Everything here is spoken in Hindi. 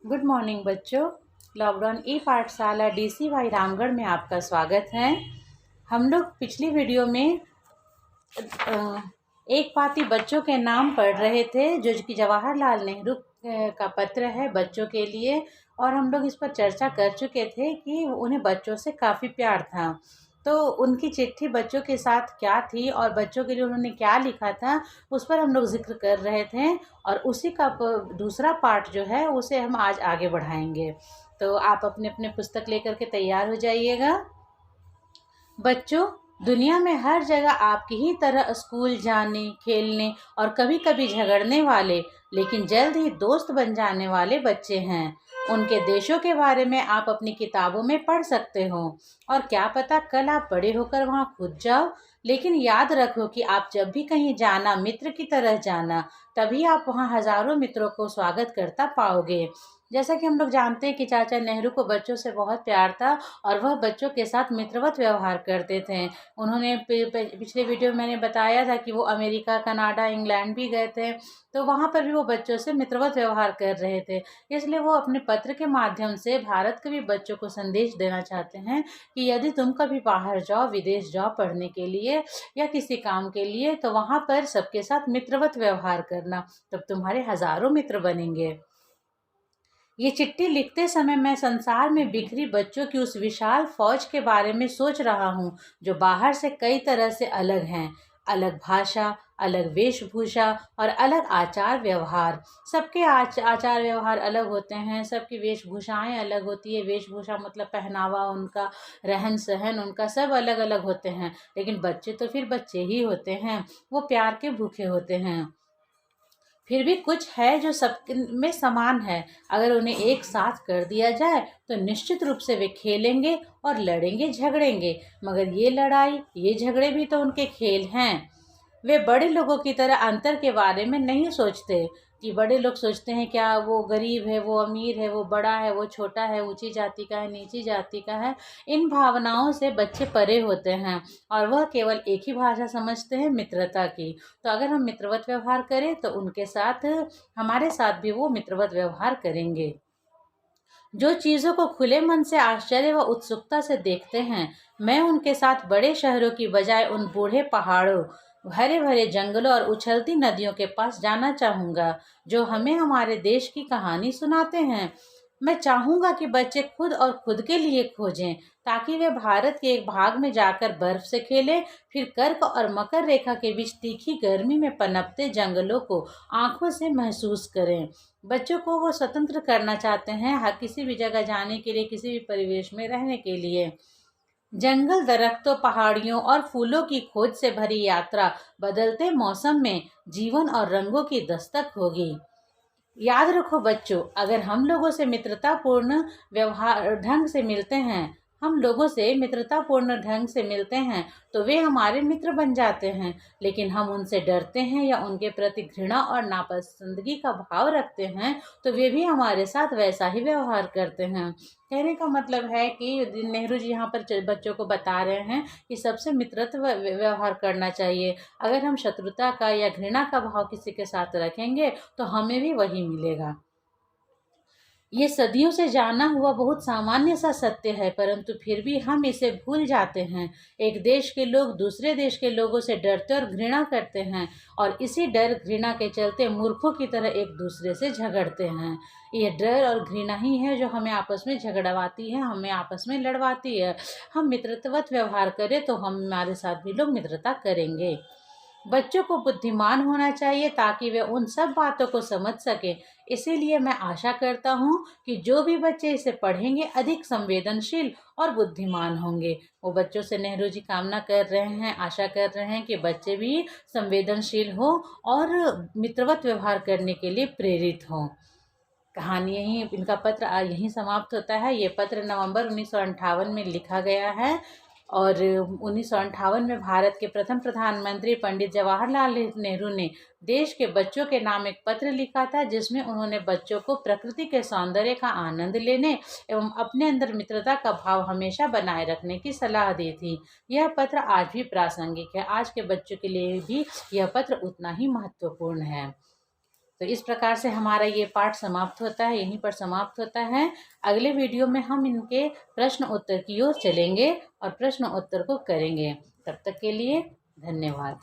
गुड मॉर्निंग बच्चों। लॉकडाउन ई पाठशाला DCY रामगढ़ में आपका स्वागत है। हम लोग पिछली वीडियो में एक पाती बच्चों के नाम पढ़ रहे थे जो कि जवाहरलाल नेहरू का पत्र है बच्चों के लिए। और हम लोग इस पर चर्चा कर चुके थे कि उन्हें बच्चों से काफ़ी प्यार था। तो उनकी चिट्ठी बच्चों के साथ क्या थी और बच्चों के लिए उन्होंने क्या लिखा था, उस पर हम लोग जिक्र कर रहे थे। और उसी का दूसरा पार्ट जो है उसे हम आज आगे बढ़ाएंगे। तो आप अपने अपने पुस्तक लेकर के तैयार हो जाइएगा। बच्चों, दुनिया में हर जगह आपकी ही तरह स्कूल जाने, खेलने और कभी कभी झगड़ने वाले लेकिन जल्द ही दोस्त बन जाने वाले बच्चे हैं। उनके देशों के बारे में आप अपनी किताबों में पढ़ सकते हो और क्या पता कल आप बड़े होकर वहाँ खुद जाओ। लेकिन याद रखो कि आप जब भी कहीं जाना मित्र की तरह जाना, तभी आप वहाँ हजारों मित्रों को स्वागत करता पाओगे। जैसा कि हम लोग जानते हैं कि चाचा नेहरू को बच्चों से बहुत प्यार था और वह बच्चों के साथ मित्रवत व्यवहार करते थे। उन्होंने पिछले वीडियो में मैंने बताया था कि वो अमेरिका, कनाडा, इंग्लैंड भी गए थे। तो वहाँ पर भी वो बच्चों से मित्रवत व्यवहार कर रहे थे। इसलिए वो अपने पत्र के माध्यम से भारत के भी बच्चों को संदेश देना चाहते हैं कि यदि तुम कभी बाहर जाओ, विदेश जाओ पढ़ने के लिए या किसी काम के लिए, तो वहाँ पर सबके साथ मित्रवत व्यवहार करना, तब तुम्हारे हजारों मित्र बनेंगे। ये चिट्ठी लिखते समय मैं संसार में बिखरी बच्चों की उस विशाल फौज के बारे में सोच रहा हूँ जो बाहर से कई तरह से अलग हैं। अलग भाषा, अलग वेशभूषा और अलग आचार व्यवहार। सबके आचार व्यवहार अलग होते हैं, सबकी वेशभूषाएं अलग होती है। वेशभूषा मतलब पहनावा उनका, रहन सहन उनका, सब अलग अलग होते हैं। लेकिन बच्चे तो फिर बच्चे ही होते हैं, वो प्यार के भूखे होते हैं। फिर भी कुछ है जो सब में समान है। अगर उन्हें एक साथ कर दिया जाए तो निश्चित रूप से वे खेलेंगे और लड़ेंगे झगड़ेंगे, मगर ये लड़ाई ये झगड़े भी तो उनके खेल हैं। वे बड़े लोगों की तरह अंतर के बारे में नहीं सोचते कि बड़े लोग सोचते हैं क्या वो गरीब है, वो अमीर है, वो बड़ा है, वो छोटा है, ऊंची जाति का है, नीची जाति का है। इन भावनाओं से बच्चे परे होते हैं और वह केवल एक ही भाषा समझते हैं, मित्रता की। तो अगर हम मित्रवत व्यवहार करें तो उनके साथ, हमारे साथ भी वो मित्रवत व्यवहार करेंगे। जो चीज़ों को खुले मन से आश्चर्य व उत्सुकता से देखते हैं, मैं उनके साथ बड़े शहरों की बजाय उन बूढ़े पहाड़ों, हरे भरे जंगलों और उछलती नदियों के पास जाना चाहूँगा जो हमें हमारे देश की कहानी सुनाते हैं। मैं चाहूँगा कि बच्चे खुद और खुद के लिए खोजें ताकि वे भारत के एक भाग में जाकर बर्फ से खेलें, फिर कर्क और मकर रेखा के बीच तीखी गर्मी में पनपते जंगलों को आंखों से महसूस करें। बच्चों को वो स्वतंत्र करना चाहते हैं, हर किसी भी जगह जाने के लिए, किसी भी परिवेश में रहने के लिए। जंगल, दरख्तों, पहाड़ियों और फूलों की खोज से भरी यात्रा बदलते मौसम में जीवन और रंगों की दस्तक होगी। याद रखो बच्चों, अगर हम लोगों से मित्रतापूर्ण व्यवहार ढंग से मिलते हैं, हम लोगों से मित्रतापूर्ण ढंग से मिलते हैं तो वे हमारे मित्र बन जाते हैं। लेकिन हम उनसे डरते हैं या उनके प्रति घृणा और नापसंदगी का भाव रखते हैं तो वे भी हमारे साथ वैसा ही व्यवहार करते हैं। कहने का मतलब है कि नेहरू जी यहाँ पर बच्चों को बता रहे हैं कि सबसे मित्रत्व व्यवहार करना चाहिए। अगर हम शत्रुता का या घृणा का भाव किसी के साथ रखेंगे तो हमें भी वही मिलेगा। ये सदियों से जाना हुआ बहुत सामान्य सा सत्य है, परंतु फिर भी हम इसे भूल जाते हैं। एक देश के लोग दूसरे देश के लोगों से डरते और घृणा करते हैं और इसी डर घृणा के चलते मूर्खों की तरह एक दूसरे से झगड़ते हैं। ये डर और घृणा ही है जो हमें आपस में झगड़वाती है, हमें आपस में लड़वाती है। हम मित्रवत व्यवहार करें तो हमारे साथ भी लोग मित्रता करेंगे। बच्चों को बुद्धिमान होना चाहिए ताकि वे उन सब बातों को समझ सकें। इसीलिए मैं आशा करता हूँ कि जो भी बच्चे इसे पढ़ेंगे अधिक संवेदनशील और बुद्धिमान होंगे। वो बच्चों से नेहरू जी कामना कर रहे हैं, आशा कर रहे हैं कि बच्चे भी संवेदनशील हो और मित्रवत व्यवहार करने के लिए प्रेरित हों। कहानी यहीं, इनका पत्र यहीं समाप्त होता है। ये पत्र नवंबर 1958 में लिखा गया है और 1958 में भारत के प्रथम प्रधानमंत्री पंडित जवाहरलाल नेहरू ने देश के बच्चों के नाम एक पत्र लिखा था जिसमें उन्होंने बच्चों को प्रकृति के सौंदर्य का आनंद लेने एवं अपने अंदर मित्रता का भाव हमेशा बनाए रखने की सलाह दी थी। यह पत्र आज भी प्रासंगिक है, आज के बच्चों के लिए भी यह पत्र उतना ही महत्वपूर्ण है। तो इस प्रकार से हमारा ये पाठ समाप्त होता है, यहीं पर समाप्त होता है। अगले वीडियो में हम इनके प्रश्न उत्तर की ओर चलेंगे और प्रश्न उत्तर को करेंगे। तब तक के लिए धन्यवाद।